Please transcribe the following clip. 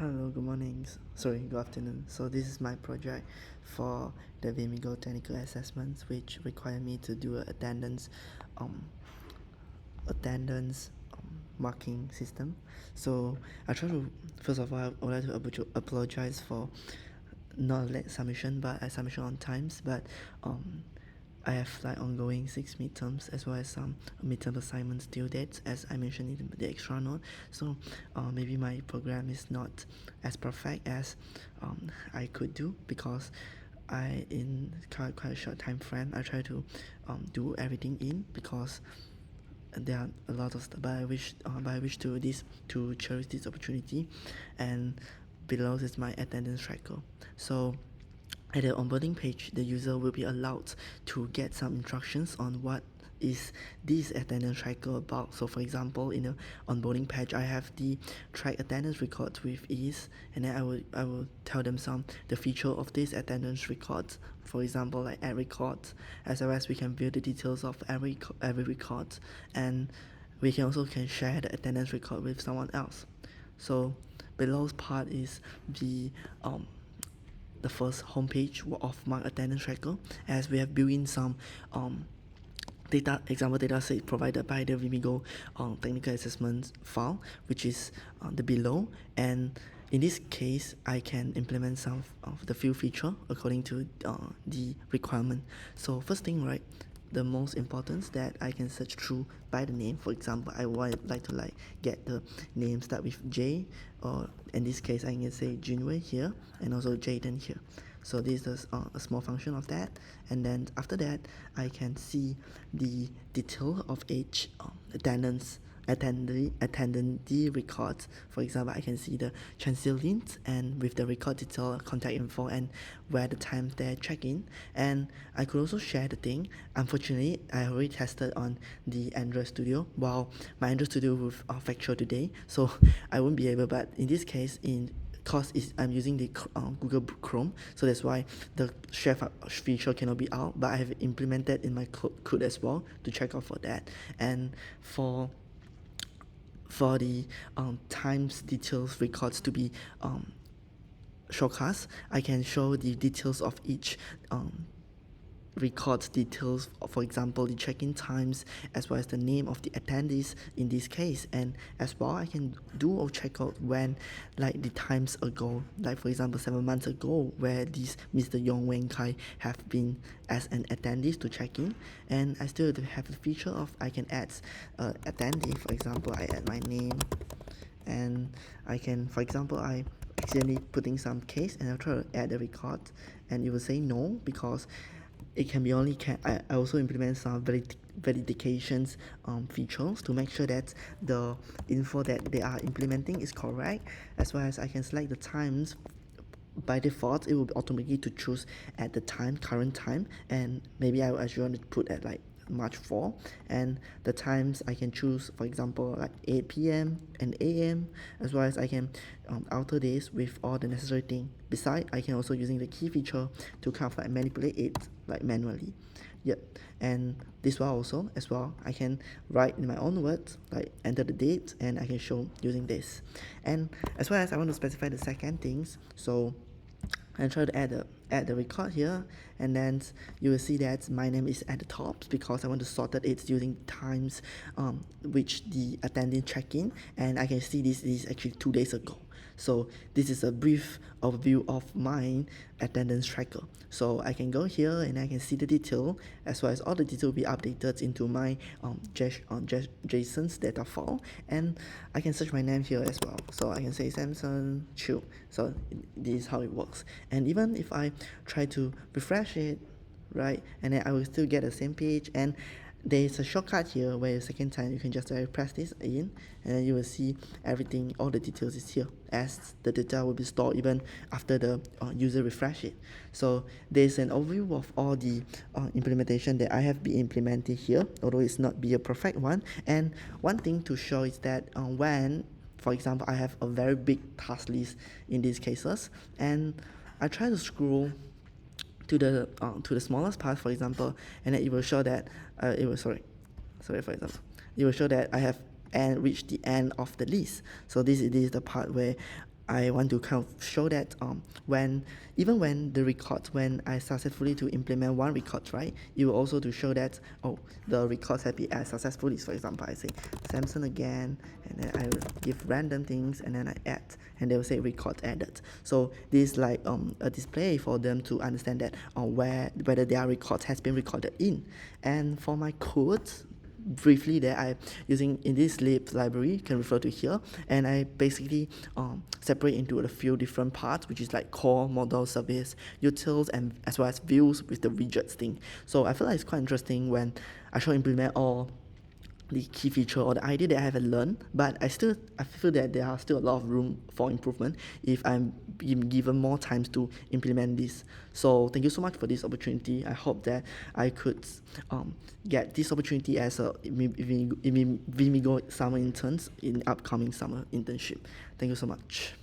Hello, good morning. Good afternoon. So this is my project for the Vimigo technical assessments, which require me to do a um, attendance marking system. So I try to first of all, I would like to apologize for not late submission, but I submission on times. But I have like ongoing 6 midterms as well as some midterm assignments due dates, as I mentioned in the extra note. So maybe my program is not as perfect as I could do, because I in quite a short time frame I try to do everything in, because there are a lot of stuff, but I wish to cherish this opportunity. And below is my attendance tracker. So at the onboarding page, the user will be allowed to get some instructions on what is this attendance tracker about. So for example, in the onboarding page, I have the track attendance records with ease, and then I will tell them the feature of this attendance records. For example, like add records, as well as we can view the details of every record, and we can also share the attendance record with someone else. So below's part is the first homepage of my attendance tracker, as we have built in some example data set provided by the Vimigo technical assessment file, which is the below. And in this case, I can implement some of the few feature according to the requirement. So first thing, right, the most important that I can search through by the name. For example, I would like to get the name start with J, or in this case I can say Junwei here, and also Jaden here. So this is a small function of that, and then after that I can see the detail of each attendee records. For example, I can see the transient and with the record detail, contact info, and where the time they check in. And I could also share the thing. Unfortunately, I already tested on the Android Studio, while my Android Studio will factual today, so I won't be able. But in this case, I'm using the Google Chrome, so that's why the share feature cannot be out, but I have implemented in my code as well to check out for that. And for the times details records to be showcased, I can show the details of each records details, for example the check-in times, as well as the name of the attendees in this case. And as well, I can do a checkout when, like, the times ago, like for example 7 months ago, where this Mr. Yong Wen Kai have been as an attendee to check in. And I still have the feature of I can add attendee. For example, I add my name, and I can, for example, I accidentally putting some case, and I'll try to add a record, and it will say no, because it can be only I also implement some verifications features to make sure that the info that they are implementing is correct, as well as I can select the times. By default, it will automatically to choose at the current time, and maybe I actually want to put at like March 4, and the times I can choose, for example, like 8 p.m. and a.m., as well as I can alter this with all the necessary thing. Besides, I can also using the key feature to kind of like manipulate it like manually. Yep. And this one also as well, I can write in my own words, like enter the date, and I can show using this. And as well as I want to specify the second things, so I try to add the record here, and then you will see that my name is at the top, because I want to sort it using times which the attending check-in, and I can see this is actually 2 days ago. So this is a brief overview of my attendance tracker. So I can go here and I can see the detail, as well as all the detail will be updated into my JSON's data file, and I can search my name here as well. So I can say Samson Chu. So this is how it works. And even if I try to refresh it, right, and then I will still get the same page. And there's a shortcut here where the second time you can just press this in, and then you will see everything, all the details is here, as the data will be stored even after the user refresh it. So there's an overview of all the implementation that I have been implementing here, although it's not be a perfect one. And one thing to show is that when, for example, I have a very big task list in these cases, and I try to scroll to the smallest part, for example, and then it will show that it will for example, it will show that I have reached the end of the list. So this is the part where I want to kind of show that even when the records, when I successfully to implement one record, right, it will also to show that, oh, the records have been as successfully. For example, I say Samsung again, and then I will give random things, and then I add, and they will say record added. So this is like a display for them to understand that whether their record has been recorded in. And for my code, briefly there, I using in this lib library, can refer to here, and I basically separate into a few different parts, which is like core, model, service, utils, and as well as views with the widgets thing. So I feel like it's quite interesting when I should implement all the key feature or the idea that I haven't learned, but I feel that there are still a lot of room for improvement if I'm being given more time to implement this. So thank you so much for this opportunity. I hope that I could get this opportunity as a Vimigo summer interns in upcoming summer internship. Thank you so much.